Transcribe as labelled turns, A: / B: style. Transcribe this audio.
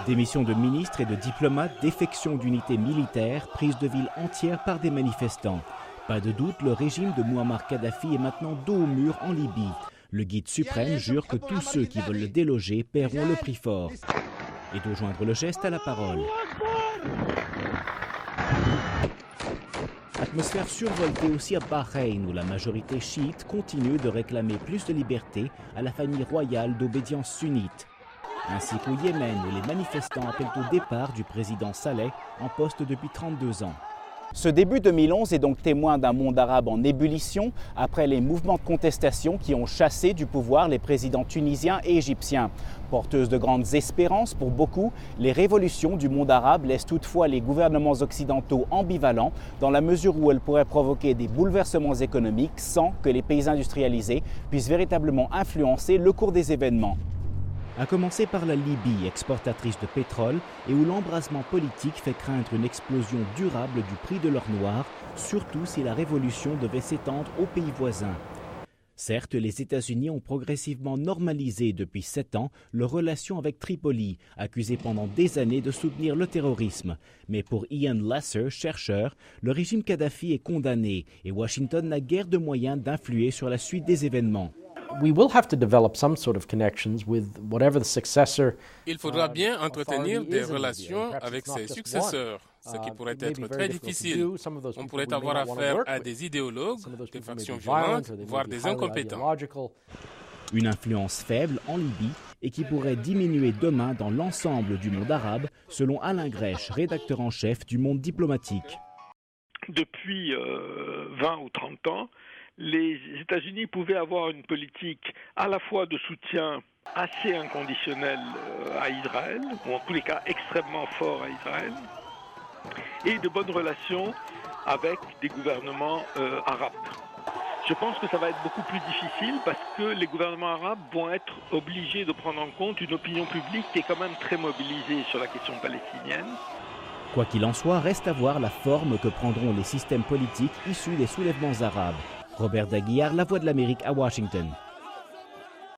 A: Démission de ministres et de diplomates, défection d'unités militaires, prise de villes entières par des manifestants. Pas de doute, le régime de Mouammar Kadhafi est maintenant dos au mur en Libye. Le guide suprême jure que tous ceux qui veulent le déloger paieront le prix fort. Et de joindre le geste à la parole. Atmosphère survoltée aussi à Bahreïn où la majorité chiite continue de réclamer plus de liberté à la famille royale d'obédience sunnite. Ainsi qu'au Yémen où les manifestants appellent au départ du président Saleh en poste depuis 32 ans. Ce début 2011 est donc témoin d'un monde arabe en ébullition après les mouvements de contestation qui ont chassé du pouvoir les présidents tunisiens et égyptiens. Porteuses de grandes espérances pour beaucoup, les révolutions du monde arabe laissent toutefois les gouvernements occidentaux ambivalents dans la mesure où elles pourraient provoquer des bouleversements économiques sans que les pays industrialisés puissent véritablement influencer le cours des événements. À commencer par la Libye, exportatrice de pétrole, et où l'embrasement politique fait craindre une explosion durable du prix de l'or noir, surtout si la révolution devait s'étendre aux pays voisins. Certes, les États-Unis ont progressivement normalisé depuis 7 ans leurs relations avec Tripoli, accusée pendant des années de soutenir le terrorisme. Mais pour Ian Lasser, chercheur, le régime Kadhafi est condamné et Washington n'a guère de moyens d'influer sur la suite des événements.
B: Il
C: faudra bien entretenir des relations avec ses successeurs, ce qui pourrait être très difficile. On pourrait avoir affaire à des idéologues, des factions violentes, voire des incompétents.
A: Une influence faible en Libye et qui pourrait diminuer demain dans l'ensemble du monde arabe, selon Alain Grèche, rédacteur en chef du Monde diplomatique.
D: Depuis 20 ou 30 ans, les États-Unis pouvaient avoir une politique à la fois de soutien assez inconditionnel à Israël, ou en tous les cas extrêmement fort à Israël, et de bonnes relations avec des gouvernements arabes. Je pense que ça va être beaucoup plus difficile parce que les gouvernements arabes vont être obligés de prendre en compte une opinion publique qui est quand même très mobilisée sur la question palestinienne.
A: Quoi qu'il en soit, reste à voir la forme que prendront les systèmes politiques issus des soulèvements arabes. Robert Daguillard, La Voix de l'Amérique à Washington.